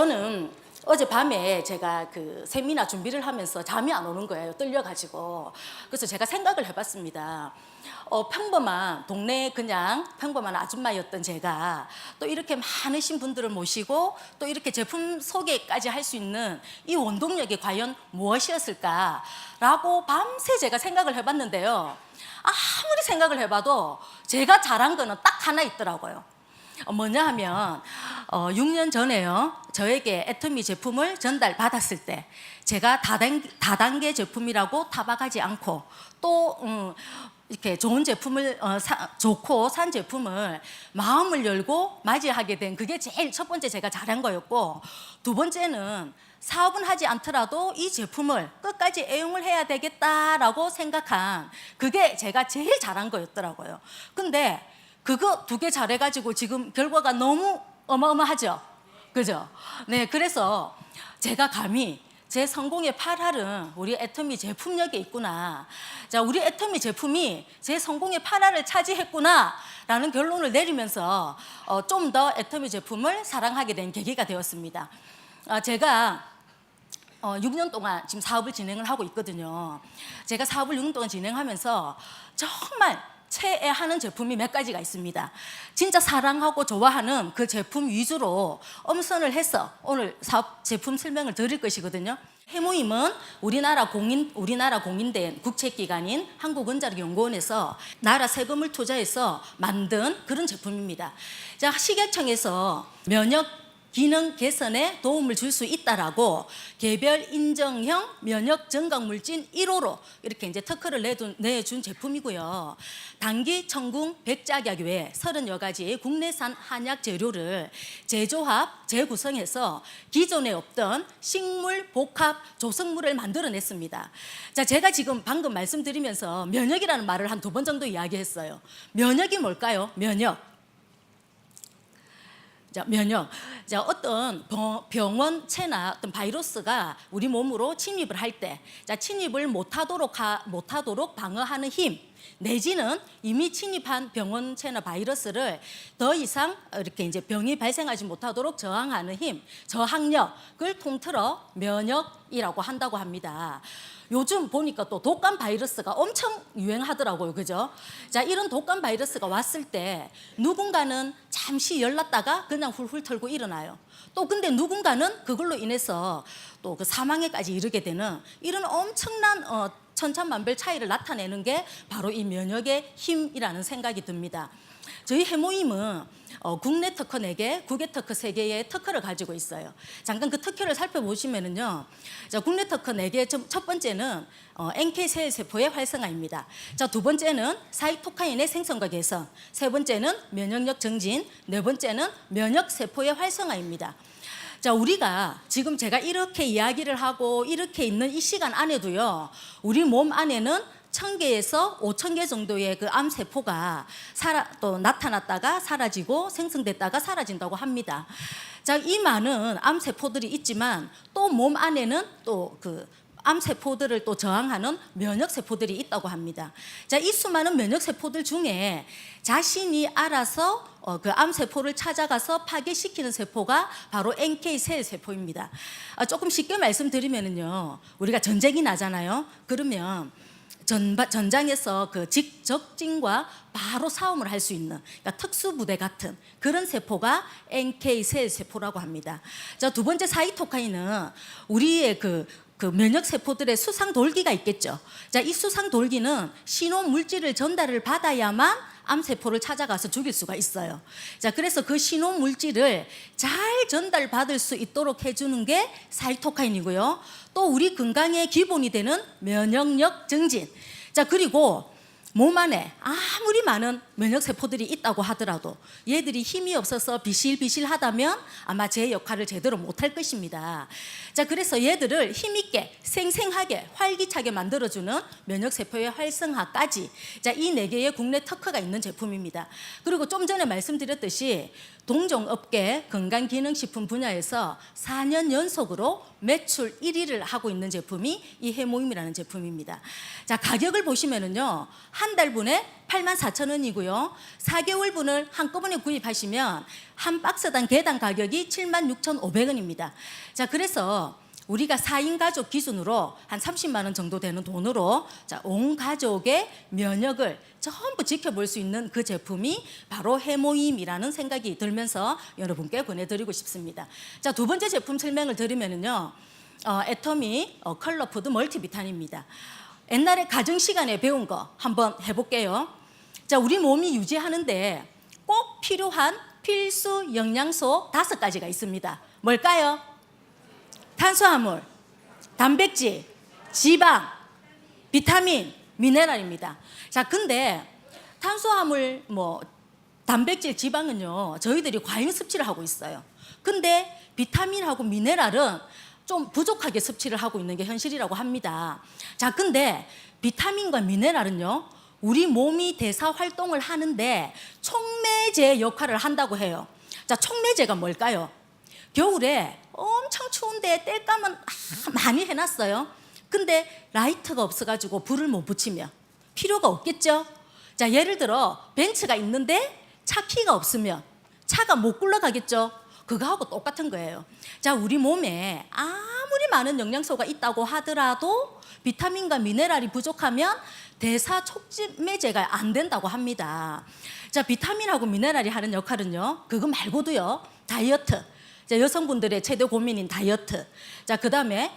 저는 어젯밤에 제가 그 세미나 준비를 하면서 잠이 안 오는 거예요. 떨려가지고. 그래서 제가 생각을 해봤습니다. 평범한 동네 그냥 평범한 아줌마였던 제가 또 이렇게 많으신 분들을 모시고 또 이렇게 제품 소개까지 할 수 있는 이 원동력이 과연 무엇이었을까라고 밤새 제가 생각을 해봤는데요. 아무리 생각을 해봐도 제가 잘한 거는 딱 하나 있더라고요. 뭐냐 하면 6년 전에요, 저에게 애터미 제품을 전달받았을 때 제가 다단계 제품이라고 타박하지 않고 또 이렇게 좋은 제품을 좋고 산 제품을 마음을 열고 맞이하게 된 그게 제일 첫 번째 제가 잘한 거였고, 두 번째는 사업은 하지 않더라도 이 제품을 끝까지 애용을 해야 되겠다라고 생각한 그게 제가 제일 잘한 거였더라고요. 근데 그거 두 개 잘해가지고 지금 결과가 너무 어마어마하죠? 그죠? 네, 그래서 제가 감히 제 성공의 8할은 우리 애터미 제품력에 있구나. 자, 우리 애터미 제품이 제 성공의 8할을 차지했구나 라는 결론을 내리면서 좀 더 애터미 제품을 사랑하게 된 계기가 되었습니다. 제가 6년 동안 지금 사업을 진행을 하고 있거든요. 제가 사업을 6년 동안 진행하면서 정말 최애하는 제품이 몇 가지가 있습니다. 진짜 사랑하고 좋아하는 그 제품 위주로 엄선을 해서 오늘 사업 제품 설명을 드릴 것이거든요. 해모임은 우리나라 공인된 국책기관인 한국원자력연구원에서 나라 세금을 투자해서 만든 그런 제품입니다. 자, 식약청에서 면역 기능 개선에 도움을 줄 수 있다라고 개별 인정형 면역 증강 물질 1호로 이렇게 이제 특허를 내준 제품이고요. 단기 청궁 백작약 외에 30여 가지 국내산 한약 재료를 재조합, 재구성해서 기존에 없던 식물 복합 조성물을 만들어냈습니다. 자, 제가 지금 방금 말씀드리면서 면역이라는 말을 한 2번 정도 이야기했어요. 면역이 뭘까요? 면역. 자, 면역. 자, 어떤 병원체나 어떤 바이러스가 우리 몸으로 침입을 할 때, 자, 침입을 못하도록 방어하는 힘, 내지는 이미 침입한 병원체나 바이러스를 더 이상 이렇게 이제 병이 발생하지 못하도록 저항하는 힘, 저항력을 통틀어 면역이라고 한다고 합니다. 요즘 보니까 또 독감 바이러스가 엄청 유행하더라고요. 그죠? 자, 이런 독감 바이러스가 왔을 때 누군가는 잠시 열났다가 그냥 훌훌 털고 일어나요. 또 근데 누군가는 그걸로 인해서 또 그 사망에까지 이르게 되는 이런 엄청난 천차만별 차이를 나타내는 게 바로 이 면역의 힘이라는 생각이 듭니다. 저희 해모임은 국내 특허 4개, 국외 특허 3개의 특허를 가지고 있어요. 잠깐 그 특허를 살펴보시면은요. 자, 국내 특허 4개, 첫 번째는 NK 세포의 활성화입니다. 자, 두 번째는 사이토카인의 생성과 개선, 세 번째는 면역력 증진, 네 번째는 면역 세포의 활성화입니다. 자, 우리가 지금 제가 이렇게 이야기를 하고 이렇게 있는 이 시간 안에도요, 우리 몸 안에는 1000개에서 5000개 정도의 그 암세포가 또 나타났다가 사라지고 생성됐다가 사라진다고 합니다. 자, 이 많은 암세포들이 있지만 또 몸 안에는 또 그 암세포들을 또 저항하는 면역세포들이 있다고 합니다. 자, 이 수많은 면역세포들 중에 자신이 알아서 그 암세포를 찾아가서 파괴시키는 세포가 바로 NK 세포입니다. 조금 쉽게 말씀드리면요, 우리가 전쟁이 나잖아요. 그러면 전장에서 그 적진과 바로 싸움을 할 수 있는, 그러니까 특수부대 같은 그런 세포가 NK 세포라고 합니다. 자, 두 번째 사이토카인은 우리의 그 면역세포들의 수상돌기가 있겠죠. 자, 이 수상돌기는 신호 물질을 전달을 받아야만 암세포를 찾아가서 죽일 수가 있어요. 자, 그래서 그 신호 물질을 잘 전달받을 수 있도록 해주는 게 사이토카인이고요. 또 우리 건강의 기본이 되는 면역력 증진. 자, 그리고 몸 안에 아무리 많은 면역세포들이 있다고 하더라도 얘들이 힘이 없어서 비실비실하다면 아마 제 역할을 제대로 못할 것입니다. 자, 그래서 얘들을 힘있게 생생하게 활기차게 만들어주는 면역세포의 활성화까지, 자, 이 4개의 국내 특허가 있는 제품입니다. 그리고 좀 전에 말씀드렸듯이 동종업계 건강기능식품 분야에서 4년 연속으로 매출 1위를 하고 있는 제품이 이 해모임이라는 제품입니다. 자, 가격을 보시면은요, 한 달분에 84,000원이고요. 4개월분을 한꺼번에 구입하시면 한 박스당 개당 가격이 76,500원입니다. 자, 그래서 우리가 4인 가족 기준으로 한 30만 원 정도 되는 돈으로 자, 온 가족의 면역을 전부 지켜볼 수 있는 그 제품이 바로 해모임이라는 생각이 들면서 여러분께 권해드리고 싶습니다. 자, 두 번째 제품 설명을 드리면은요, 애터미 컬러푸드 멀티비타민입니다. 옛날에 가정 시간에 배운 거 한번 해볼게요. 자, 우리 몸이 유지하는데 꼭 필요한 필수 영양소 5가지가 있습니다. 뭘까요? 탄수화물, 단백질, 지방, 비타민, 미네랄입니다. 자, 근데 탄수화물, 단백질, 지방은요, 저희들이 과잉 섭취를 하고 있어요. 근데 비타민하고 미네랄은 좀 부족하게 섭취를 하고 있는 게 현실이라고 합니다. 자, 근데 비타민과 미네랄은요, 우리 몸이 대사 활동을 하는데 촉매제 역할을 한다고 해요. 자, 촉매제가 뭘까요? 겨울에 엄청 추운데 땔감은 많이 해놨어요. 근데 라이터가 없어가지고 불을 못 붙이면 필요가 없겠죠? 자, 예를 들어 벤츠가 있는데 차 키가 없으면 차가 못 굴러가겠죠? 그거하고 똑같은 거예요. 자, 우리 몸에 아무리 많은 영양소가 있다고 하더라도 비타민과 미네랄이 부족하면 대사 촉매제가 안 된다고 합니다. 자, 비타민하고 미네랄이 하는 역할은요, 그거 말고도요, 다이어트. 자, 여성분들의 최대 고민인 다이어트. 자, 그다음에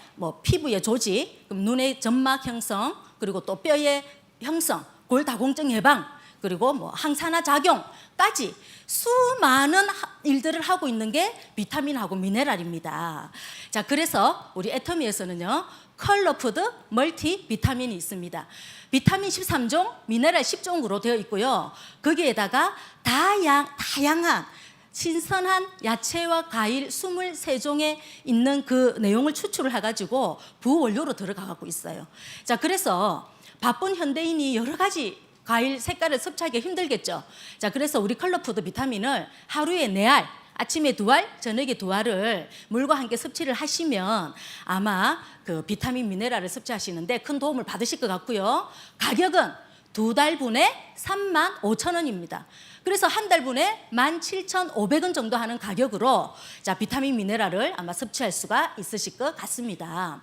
피부의 조직, 그럼 눈의 점막 형성, 그리고 또 뼈의 형성, 골다공증 예방, 그리고 항산화 작용까지 수많은 일들을 하고 있는 게 비타민하고 미네랄입니다. 자, 그래서 우리 애터미에서는요, 컬러푸드 멀티 비타민이 있습니다. 비타민 13종, 미네랄 10종으로 되어 있고요. 거기에다가 다양한 신선한 야채와 과일 23종에 있는 그 내용을 추출을 해가지고 부원료로 들어가고 있어요. 자, 그래서 바쁜 현대인이 여러 가지 과일 색깔을 섭취하기 힘들겠죠. 자, 그래서 우리 컬러푸드 비타민을 하루에 4알, 아침에 2알, 저녁에 2알을 물과 함께 섭취를 하시면 아마 그 비타민 미네랄을 섭취하시는데 큰 도움을 받으실 것 같고요. 가격은 2달분에 35,000원입니다. 그래서 한 달분에 17,500원 정도 하는 가격으로 자, 비타민 미네랄을 아마 섭취할 수가 있으실 것 같습니다.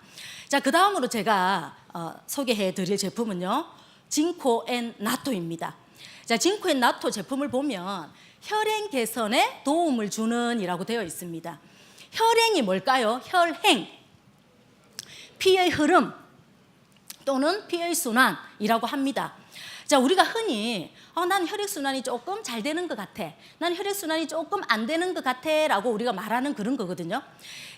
자, 그 다음으로 제가 소개해 드릴 제품은요, 징코 앤 나토입니다. 자, 징코 앤 나토 제품을 보면 혈행 개선에 도움을 주는 이라고 되어 있습니다. 혈행이 뭘까요? 혈행, 피의 흐름 또는 피의 순환이라고 합니다. 자, 우리가 흔히 난 혈액순환이 조금 잘 되는 것 같아, 난 혈액순환이 조금 안 되는 것 같아 라고 우리가 말하는 그런 거거든요.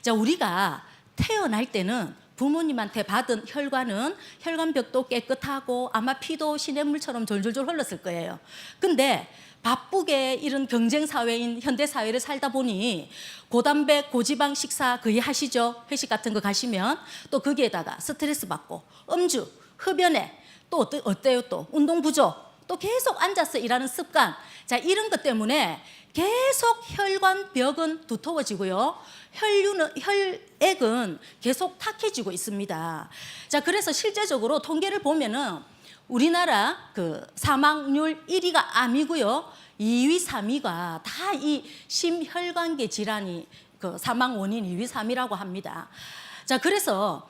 자, 우리가 태어날 때는 부모님한테 받은 혈관은 혈관벽도 깨끗하고 아마 피도 시냇물처럼 졸졸졸 흘렀을 거예요. 근데 바쁘게 이런 경쟁사회인 현대사회를 살다 보니 고단백, 고지방 식사 거의 하시죠? 회식 같은 거 가시면 또 거기에다가 스트레스 받고 음주, 흡연에 또 어때요? 또 운동 부족, 또 계속 앉아서 일하는 습관. 자, 이런 것 때문에 계속 혈관벽은 두터워지고요, 혈액은 계속 탁해지고 있습니다. 자, 그래서 실제적으로 통계를 보면은 우리나라 그 사망률 1위가 암이고요, 2위, 3위가 다 이 심혈관계 질환이 그 사망 원인 2위, 3위라고 합니다. 자, 그래서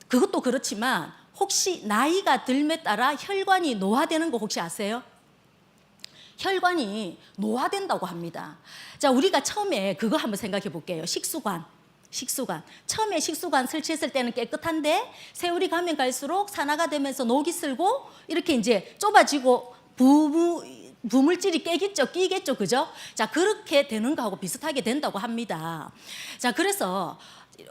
그것도 그렇지만 혹시 나이가 들에 따라 혈관이 노화되는 거 혹시 아세요? 혈관이 노화된다고 합니다. 자, 우리가 처음에 그거 한번 생각해 볼게요. 식수관. 처음에 식수관 설치했을 때는 깨끗한데 세월이 가면 갈수록 산화가 되면서 녹이 슬고 이렇게 이제 좁아지고 부물질이 끼겠죠, 그죠? 자, 그렇게 되는 거하고 비슷하게 된다고 합니다. 자, 그래서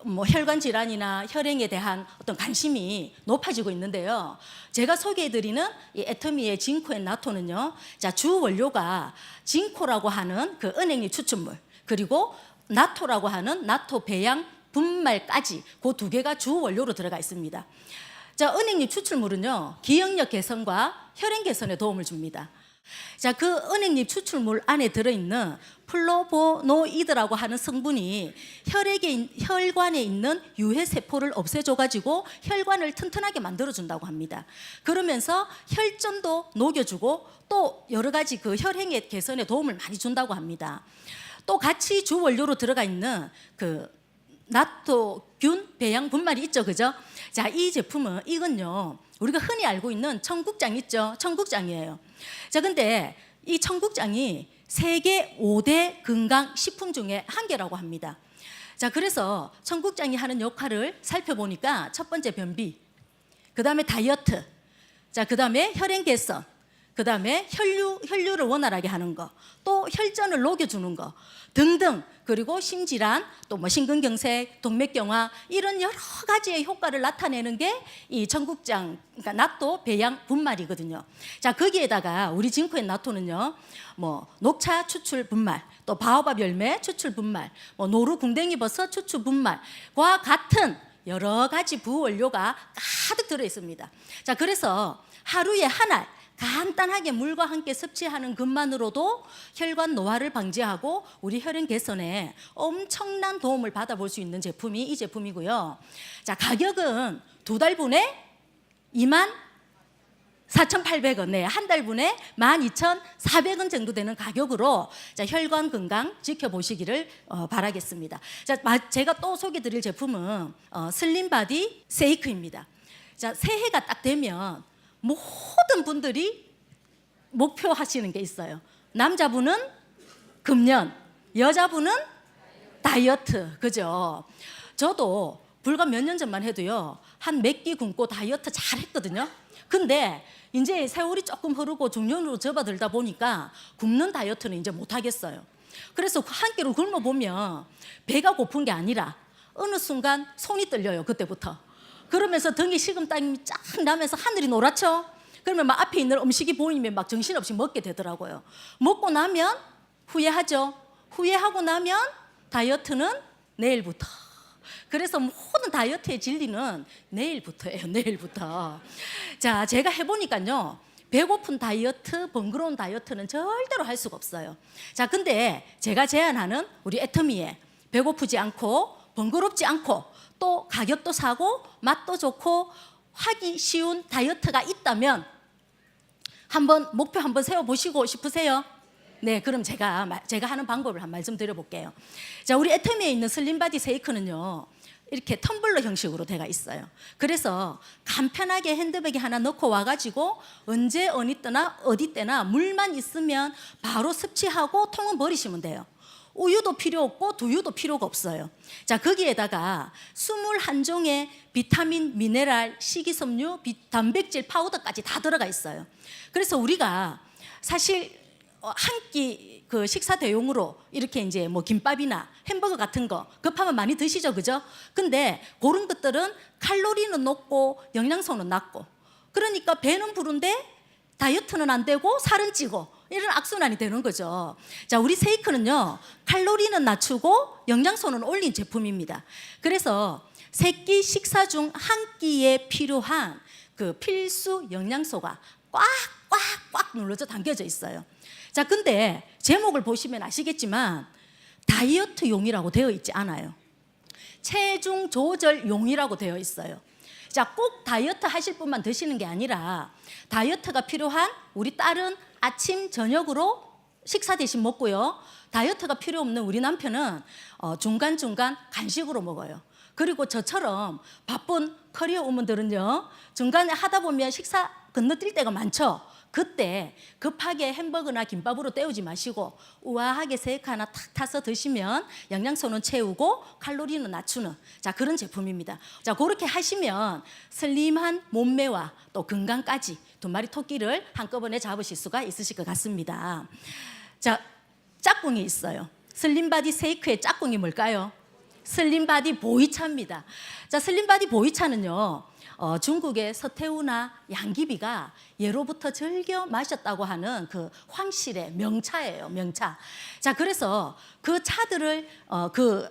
혈관 질환이나 혈행에 대한 어떤 관심이 높아지고 있는데요. 제가 소개해드리는 이 애터미의 징코 앤 나토는요, 자, 주 원료가 징코라고 하는 그 은행잎 추출물, 그리고 나토라고 하는 나토 배양 분말까지 그 2개가 주 원료로 들어가 있습니다. 자, 은행잎 추출물은요, 기억력 개선과 혈행 개선에 도움을 줍니다. 자, 그 은행잎 추출물 안에 들어있는 플로보노이드라고 하는 성분이 혈관에 있는 유해 세포를 없애줘가지고 혈관을 튼튼하게 만들어준다고 합니다. 그러면서 혈전도 녹여주고 또 여러 가지 그 혈행의 개선에 도움을 많이 준다고 합니다. 또 같이 주 원료로 들어가 있는 그 나토균 배양 분말이 있죠, 그죠? 자, 이 제품은 이건요, 우리가 흔히 알고 있는 청국장 있죠, 청국장이에요. 자, 근데 이 청국장이 세계 5대 건강 식품 중에 한 개라고 합니다. 자, 그래서 청국장이 하는 역할을 살펴보니까 첫 번째 변비, 그 다음에 다이어트, 자, 그 다음에 혈행 개선, 그 다음에 혈류를 원활하게 하는 거, 또 혈전을 녹여주는 거 등등, 그리고 심질환, 또 뭐 심근경색, 동맥경화 이런 여러 가지의 효과를 나타내는 게 이 청국장, 그러니까 나토 배양 분말이거든요. 자, 거기에다가 우리 진코엔 나토는요, 뭐 녹차 추출 분말, 또 바오밥 열매 추출 분말, 뭐 노루 궁뎅이 버섯 추출 분말과 같은 여러 가지 부원료가 가득 들어 있습니다. 자, 그래서 하루에 한 알 간단하게 물과 함께 섭취하는 것만으로도 혈관 노화를 방지하고 우리 혈행 개선에 엄청난 도움을 받아볼 수 있는 제품이 이 제품이고요. 자, 가격은 2달분에 24,800원, 네, 한 달분에 12,400원 정도 되는 가격으로 자, 혈관 건강 지켜보시기를 바라겠습니다. 자, 제가 또 소개드릴 제품은 슬림바디 세이크입니다. 자, 새해가 딱 되면 모든 분들이 목표하시는 게 있어요. 남자분은 금연, 여자분은 다이어트, 그죠? 저도 불과 몇 년 전만 해도요, 한 몇 끼 굶고 다이어트 잘 했거든요. 근데 이제 세월이 조금 흐르고 중년으로 접어들다 보니까 굶는 다이어트는 이제 못 하겠어요. 그래서 한 끼를 굶어보면 배가 고픈 게 아니라 어느 순간 손이 떨려요, 그때부터. 그러면서 등에 식은땀이 쫙 나면서 하늘이 노랗죠. 그러면 막 앞에 있는 음식이 보이면 막 정신없이 먹게 되더라고요. 먹고 나면 후회하죠. 후회하고 나면 다이어트는 내일부터. 그래서 모든 다이어트의 진리는 내일부터예요, 내일부터. 자, 제가 해보니까요, 배고픈 다이어트, 번거로운 다이어트는 절대로 할 수가 없어요. 자, 근데 제가 제안하는 우리 애터미에 배고프지 않고 번거롭지 않고 또 가격도 사고 맛도 좋고 하기 쉬운 다이어트가 있다면 한번 목표 한번 세워보시고 싶으세요? 네, 그럼 제가 하는 방법을 한 말 좀 드려볼게요. 자, 우리 애터미에 있는 슬림바디 세이크는요, 이렇게 텀블러 형식으로 되어 있어요. 그래서 간편하게 핸드백에 하나 넣고 와가지고 언제 어디 때나 물만 있으면 바로 섭취하고 통은 버리시면 돼요. 우유도 필요 없고 두유도 필요가 없어요. 자, 거기에다가 21종의 비타민, 미네랄, 식이섬유, 단백질 파우더까지 다 들어가 있어요. 그래서 우리가 사실 한 끼 그 식사 대용으로 이렇게 이제 뭐 김밥이나 햄버거 같은 거 급하면 많이 드시죠, 그죠? 근데 그런 것들은 칼로리는 높고 영양소는 낮고, 그러니까 배는 부른데 다이어트는 안 되고 살은 찌고 이런 악순환이 되는 거죠. 자, 우리 세이크는요, 칼로리는 낮추고 영양소는 올린 제품입니다. 그래서 세 끼 식사 중 한 끼에 필요한 그 필수 영양소가 꽉꽉꽉 눌러져 담겨져 있어요. 자, 근데 제목을 보시면 아시겠지만 다이어트용이라고 되어 있지 않아요. 체중 조절용이라고 되어 있어요. 자, 꼭 다이어트 하실 분만 드시는 게 아니라 다이어트가 필요한 우리 딸은 아침, 저녁으로 식사 대신 먹고요. 다이어트가 필요 없는 우리 남편은 중간중간 간식으로 먹어요. 그리고 저처럼 바쁜 커리어 우먼들은요, 중간에 하다 보면 식사 건너뛸 때가 많죠. 그때 급하게 햄버거나 김밥으로 때우지 마시고 우아하게 세이크 하나 탁 타서 드시면 영양소는 채우고 칼로리는 낮추는, 자, 그런 제품입니다. 자, 그렇게 하시면 슬림한 몸매와 또 건강까지 두 마리 토끼를 한꺼번에 잡으실 수가 있으실 것 같습니다. 자, 짝꿍이 있어요. 슬림바디 세이크의 짝꿍이 뭘까요? 슬림바디 보이차입니다. 자, 슬림바디 보이차는요, 중국의 서태후나 양귀비가 예로부터 즐겨 마셨다고 하는 그 황실의 명차예요, 명차. 자, 그래서 그 차들을 그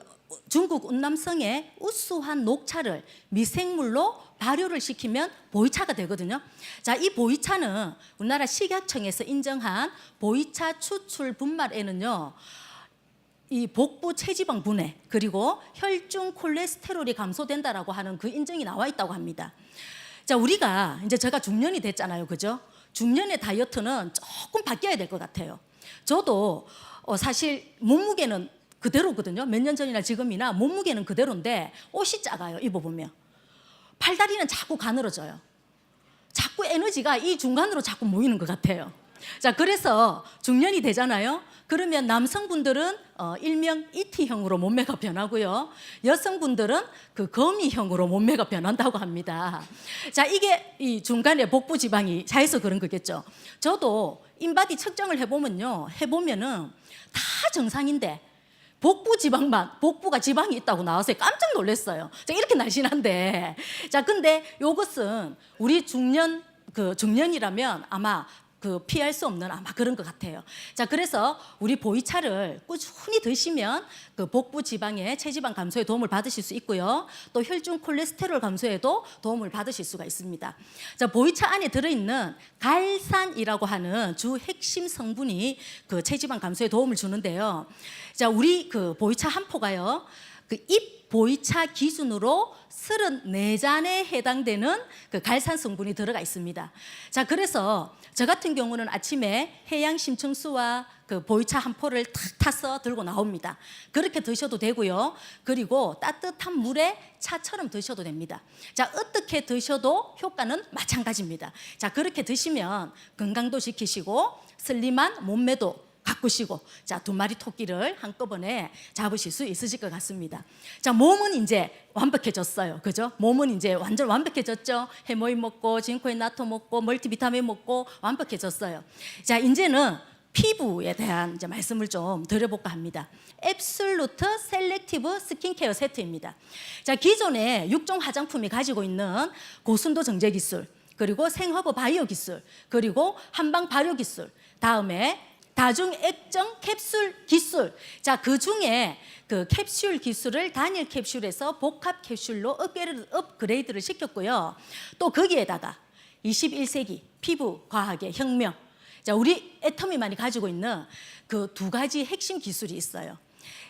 중국 운남성의 우수한 녹차를 미생물로 발효를 시키면 보이차가 되거든요. 자, 이 보이차는 우리나라 식약청에서 인정한 보이차 추출 분말에는요, 이 복부 체지방 분해 그리고 혈중 콜레스테롤이 감소된다라고 하는 그 인정이 나와 있다고 합니다. 자, 우리가 이제 제가 중년이 됐잖아요, 그죠? 중년의 다이어트는 조금 바뀌어야 될 것 같아요. 저도 사실 몸무게는 그대로거든요. 몇 년 전이나 지금이나 몸무게는 그대로인데 옷이 작아요, 입어보면. 팔다리는 자꾸 가늘어져요. 자꾸 에너지가 이 중간으로 자꾸 모이는 것 같아요. 자, 그래서 중년이 되잖아요. 그러면 남성분들은 일명 ET형으로 몸매가 변하고요. 여성분들은 그 거미형으로 몸매가 변한다고 합니다. 자, 이게 이 중간에 복부 지방이 차해서 그런 거겠죠. 저도 인바디 측정을 해보면은 다 정상인데 복부 지방만, 복부가 지방이 있다고 나와서 깜짝 놀랐어요. 자, 이렇게 날씬한데. 자, 근데 이것은 우리 중년이라면 아마 피할 수 없는 아마 그런 것 같아요. 자, 그래서 우리 보이차를 꾸준히 드시면 그 복부 지방의 체지방 감소에 도움을 받으실 수 있고요. 또 혈중 콜레스테롤 감소에도 도움을 받으실 수가 있습니다. 자, 보이차 안에 들어있는 갈산이라고 하는 주 핵심 성분이 그 체지방 감소에 도움을 주는데요. 자, 우리 그 보이차 한 포가요, 그 잎 보이차 기준으로 34잔에 해당되는 그 갈산 성분이 들어가 있습니다. 자, 그래서 저 같은 경우는 아침에 해양 심층수와 그 보이차 한 포를 탁 타서 들고 나옵니다. 그렇게 드셔도 되고요. 그리고 따뜻한 물에 차처럼 드셔도 됩니다. 자, 어떻게 드셔도 효과는 마찬가지입니다. 자, 그렇게 드시면 건강도 지키시고 슬림한 몸매도 가꾸시고, 자, 2마리 토끼를 한꺼번에 잡으실 수 있으실 것 같습니다. 자, 몸은 이제 완벽해졌어요. 그죠? 몸은 이제 완전 완벽해졌죠? 해모인 먹고, 징코인 나토 먹고, 멀티비타민 먹고, 완벽해졌어요. 자, 이제는 피부에 대한 이제 말씀을 좀 드려볼까 합니다. 앱솔루트 셀렉티브 스킨케어 세트입니다. 자, 기존의 6종 화장품이 가지고 있는 고순도 정제 기술, 그리고 생허브 바이오 기술, 그리고 한방 발효 기술, 다음에 다중액정 캡슐 기술. 자, 그 중에 그 캡슐 기술을 단일 캡슐에서 복합 캡슐로 업그레이드를 시켰고요. 또 거기에다가 21세기 피부 과학의 혁명. 자, 우리 애터미만이 가지고 있는 그 2가지 핵심 기술이 있어요.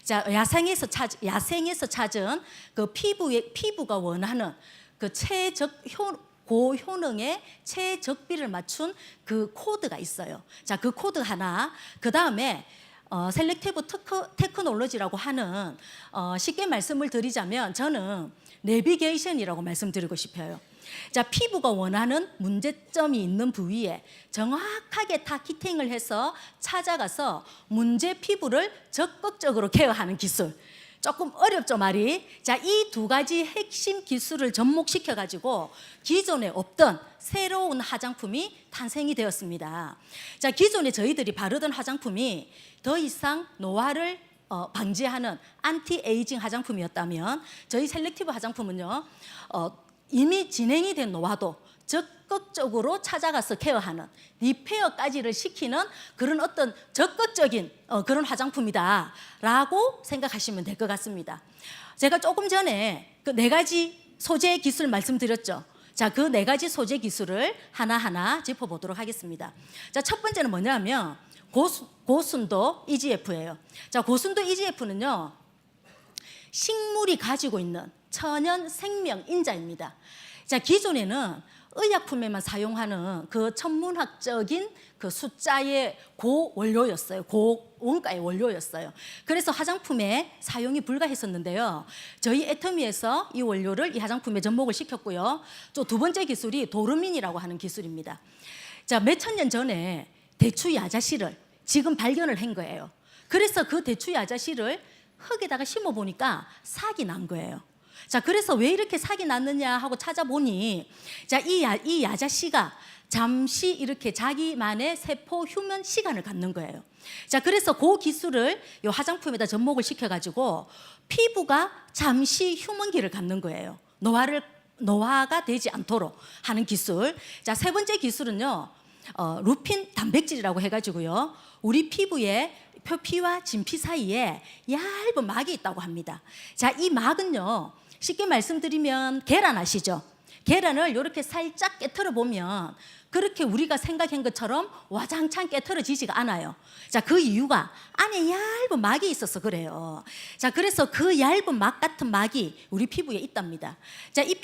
자, 야생에서 찾은 그 피부가 원하는 그 고효능의 최적비를 맞춘 그 코드가 있어요. 자, 그 코드 하나, 그 다음에 셀렉티브 테크놀로지라고 하는 쉽게 말씀을 드리자면 저는 내비게이션이라고 말씀드리고 싶어요. 자, 피부가 원하는 문제점이 있는 부위에 정확하게 타깃팅을 해서 찾아가서 문제 피부를 적극적으로 케어하는 기술. 조금 어렵죠, 말이. 자, 이 2가지 핵심 기술을 접목시켜 가지고 기존에 없던 새로운 화장품이 탄생이 되었습니다. 자, 기존에 저희들이 바르던 화장품이 더 이상 노화를 방지하는 안티에이징 화장품이었다면 저희 셀렉티브 화장품은요, 이미 진행이 된 노화도 적극적으로 찾아가서 케어하는 리페어까지를 시키는 그런 어떤 적극적인 그런 화장품이다라고 생각하시면 될 것 같습니다. 제가 조금 전에 그 4가지 소재 기술 말씀드렸죠. 자, 그 4가지 소재 기술을 하나하나 짚어보도록 하겠습니다. 자, 첫 번째는 뭐냐면 고순도 EGF예요. 자, 고순도 EGF는요, 식물이 가지고 있는 천연 생명 인자입니다. 자, 기존에는 의약품에만 사용하는 그 천문학적인 그 숫자의 고원료였어요. 고원가의 원료였어요. 그래서 화장품에 사용이 불가했었는데요. 저희 애터미에서 이 원료를 이 화장품에 접목을 시켰고요. 또 2번째 기술이 도르민이라고 하는 기술입니다. 자, 몇천 년 전에 대추 야자씨를 지금 발견을 한 거예요. 그래서 그 대추 야자씨를 흙에다가 심어 보니까 삭이 난 거예요. 자, 그래서 왜 이렇게 삭이 났느냐 하고 찾아보니, 자, 이 야자씨가 잠시 이렇게 자기만의 세포 휴면 시간을 갖는 거예요. 자, 그래서 그 기술을 이 화장품에다 접목을 시켜가지고 피부가 잠시 휴먼기를 갖는 거예요. 노화가 되지 않도록 하는 기술. 자, 3번째 기술은요, 루핀 단백질이라고 해가지고요. 우리 피부에 표피와 진피 사이에 얇은 막이 있다고 합니다. 자, 이 막은요, 쉽게 말씀드리면 계란 아시죠? 계란을 이렇게 살짝 깨트려 보면 그렇게 우리가 생각한 것처럼 와장창 깨트려지지가 않아요. 자, 그 이유가 안에 얇은 막이 있어서 그래요. 자, 그래서 그 얇은 막 같은 막이 우리 피부에 있답니다. 자, 이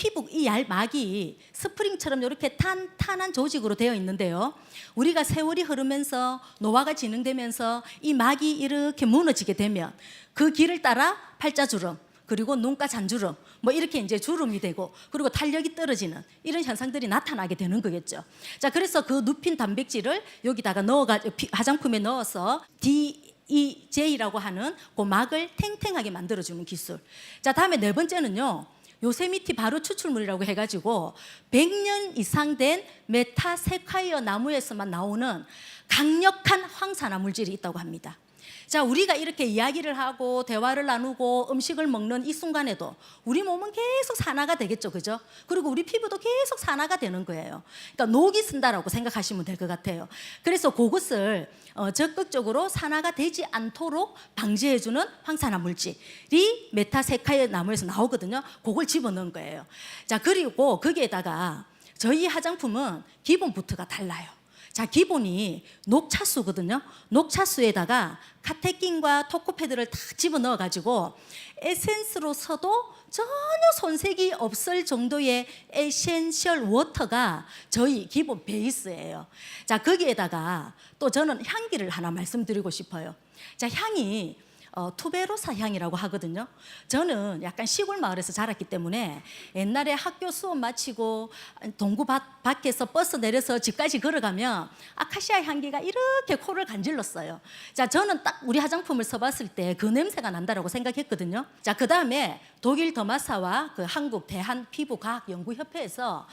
막이 스프링처럼 이렇게 탄탄한 조직으로 되어 있는데요. 우리가 세월이 흐르면서 노화가 진행되면서 이 막이 이렇게 무너지게 되면 그 길을 따라 팔자주름, 그리고 눈가 잔주름, 뭐 이렇게 이제 주름이 되고, 그리고 탄력이 떨어지는 이런 현상들이 나타나게 되는 거겠죠. 자, 그래서 그 누핀 단백질을 여기다가 화장품에 넣어서 DEJ라고 하는 그 막을 탱탱하게 만들어주는 기술. 자, 다음에 네 번째는요, 요세미티 바로 추출물이라고 해가지고 100년 이상 된 메타세콰이어 나무에서만 나오는 강력한 황산화 물질이 있다고 합니다. 자, 우리가 이렇게 이야기를 하고 대화를 나누고 음식을 먹는 이 순간에도 우리 몸은 계속 산화가 되겠죠, 그죠? 그리고 우리 피부도 계속 산화가 되는 거예요. 그러니까 녹이 쓴다라고 생각하시면 될 것 같아요. 그래서 그것을 적극적으로 산화가 되지 않도록 방지해주는 황산화 물질이 메타세콰이어 나무에서 나오거든요. 그걸 집어넣은 거예요. 자, 그리고 거기에다가 저희 화장품은 기본부터가 달라요. 자, 기본이 녹차수거든요. 녹차수에다가 카테킨과 토코페드를 다 집어넣어 가지고 에센스로서도 전혀 손색이 없을 정도의 에센셜 워터가 저희 기본 베이스예요. 자, 거기에다가 또 저는 향기를 하나 말씀드리고 싶어요. 자, 향이 투베로사 향이라고 하거든요. 저는 약간 시골 마을에서 자랐기 때문에 옛날에 학교 수업 마치고 동구 밖에서 버스 내려서 집까지 걸어가면 아카시아 향기가 이렇게 코를 간질렀어요. 자, 저는 딱 우리 화장품을 써봤을 때 그 냄새가 난다라고 생각했거든요. 자, 그 다음에 독일 더마사와 그 한국 대한피부과학연구협회에서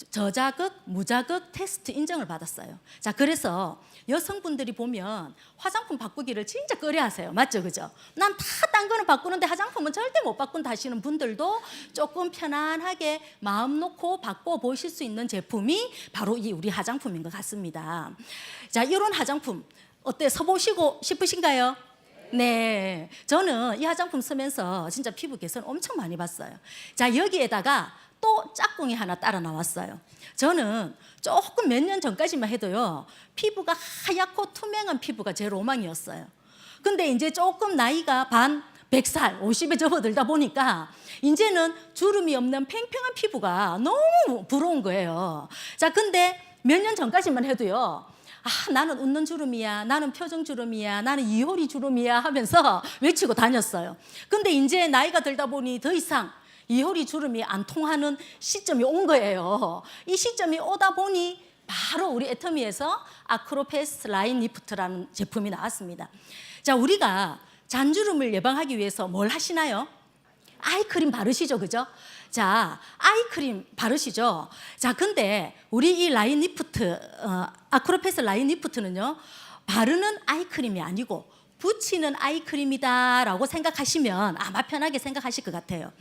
저자극, 무자극 테스트 인정을 받았어요. 자, 그래서 여성분들이 보면 화장품 바꾸기를 진짜 꺼려하세요. 맞죠, 그죠? 난 다 딴 거는 바꾸는데 화장품은 절대 못 바꾼다 하시는 분들도 조금 편안하게 마음 놓고 바꿔보실 수 있는 제품이 바로 이 우리 화장품인 것 같습니다. 자, 이런 화장품 어때? 써보시고 싶으신가요? 네, 저는 이 화장품 쓰면서 진짜 피부 개선 엄청 많이 봤어요. 자, 여기에다가 또 짝꿍이 하나 따라 나왔어요. 저는 조금 몇 년 전까지만 해도요, 피부가 하얗고 투명한 피부가 제 로망이었어요. 근데 이제 조금 나이가 100살, 50에 접어들다 보니까 이제는 주름이 없는 팽팽한 피부가 너무 부러운 거예요. 자, 근데 몇 년 전까지만 해도요, 나는 웃는 주름이야, 나는 표정 주름이야, 나는 이효리 주름이야 하면서 외치고 다녔어요. 근데 이제 나이가 들다 보니 더 이상 이효리 주름이 안 통하는 시점이 온 거예요. 이 시점이 오다 보니 바로 우리 애터미에서 아크로패스 라인 리프트라는 제품이 나왔습니다. 자, 우리가 잔주름을 예방하기 위해서 뭘 하시나요? 아이크림 바르시죠, 그죠? 자, 아이크림 바르시죠? 자, 근데 우리 이 라인 리프트, 아크로패스 라인 리프트는요, 바르는 아이크림이 아니고 붙이는 아이크림이다라고 생각하시면 아마 편하게 생각하실 것 같아요.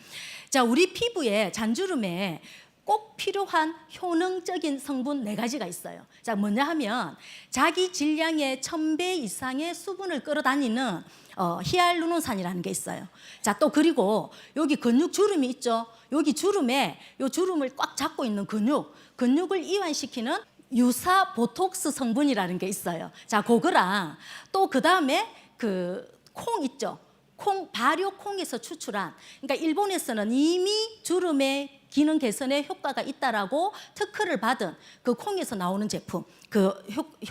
자, 우리 피부에 잔주름에 꼭 필요한 효능적인 성분 4가지가 있어요. 자, 뭐냐 하면 자기 질량의 1000배 이상의 수분을 끌어다니는 히알루론산이라는 게 있어요. 자, 또 그리고 여기 근육 주름이 있죠. 여기 주름에 요 주름을 꽉 잡고 있는 근육을 이완시키는 유사 보톡스 성분이라는 게 있어요. 자, 그거랑 또 그 다음에 그 콩 있죠. 발효콩에서 추출한, 그러니까 일본에서는 이미 주름의 기능 개선에 효과가 있다라고 특허를 받은 그 콩에서 나오는 제품, 그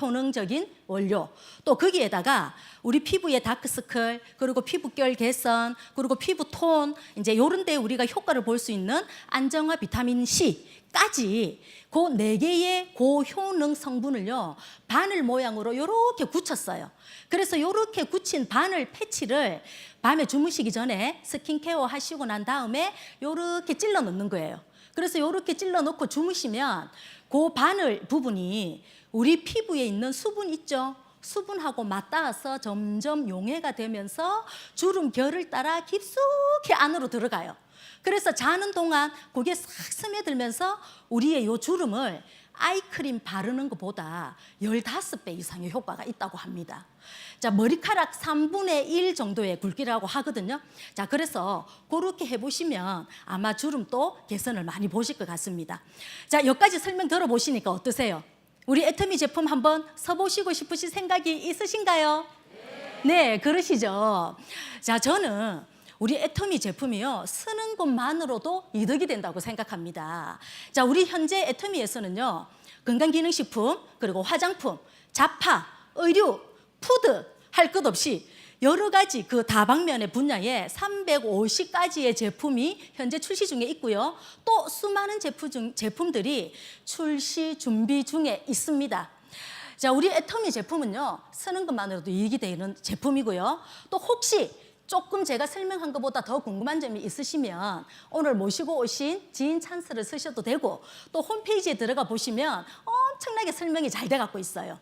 효능적인 원료. 또 거기에다가 우리 피부의 다크서클, 그리고 피부결 개선, 그리고 피부톤, 이제 요런 데 우리가 효과를 볼 수 있는 안정화 비타민 C까지 그 4개의 고효능 성분을요, 바늘 모양으로 요렇게 굳혔어요. 그래서 요렇게 굳힌 바늘 패치를 밤에 주무시기 전에 스킨케어 하시고 난 다음에 요렇게 찔러 넣는 거예요. 그래서 요렇게 찔러 넣고 주무시면 그 바늘 부분이 우리 피부에 있는 수분 있죠? 수분하고 맞닿아서 점점 용해가 되면서 주름 결을 따라 깊숙이 안으로 들어가요. 그래서 자는 동안 그게 싹 스며들면서 우리의 요 주름을 아이크림 바르는 것보다 15배 이상의 효과가 있다고 합니다. 자, 머리카락 3분의 1 정도의 굵기라고 하거든요. 자, 그래서 그렇게 해보시면 아마 주름도 개선을 많이 보실 것 같습니다. 자, 여기까지 설명 들어보시니까 어떠세요? 우리 애터미 제품 한번 써보시고 싶으신 생각이 있으신가요? 네, 그러시죠. 자, 저는 우리 애터미 제품이요, 쓰는 것만으로도 이득이 된다고 생각합니다. 자, 우리 현재 애터미에서는요, 건강기능식품, 그리고 화장품, 잡화, 의류, 푸드 할 것 없이 여러 가지 그 다방면의 분야에 350가지의 제품이 현재 출시 중에 있고요. 또 수많은 제품들이 출시 준비 중에 있습니다. 자, 우리 애터미 제품은요, 쓰는 것만으로도 이익이 되는 제품이고요. 또 혹시 조금 제가 설명한 것보다 더 궁금한 점이 있으시면 오늘 모시고 오신 지인 찬스를 쓰셔도 되고, 또 홈페이지에 들어가 보시면 엄청나게 설명이 잘 돼 갖고 있어요.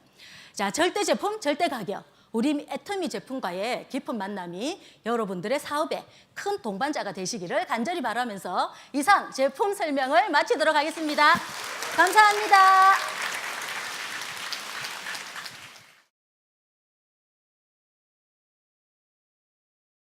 자, 절대 제품, 절대 가격. 우리 애터미 제품과의 깊은 만남이 여러분들의 사업에 큰 동반자가 되시기를 간절히 바라면서 이상 제품 설명을 마치도록 하겠습니다. 감사합니다.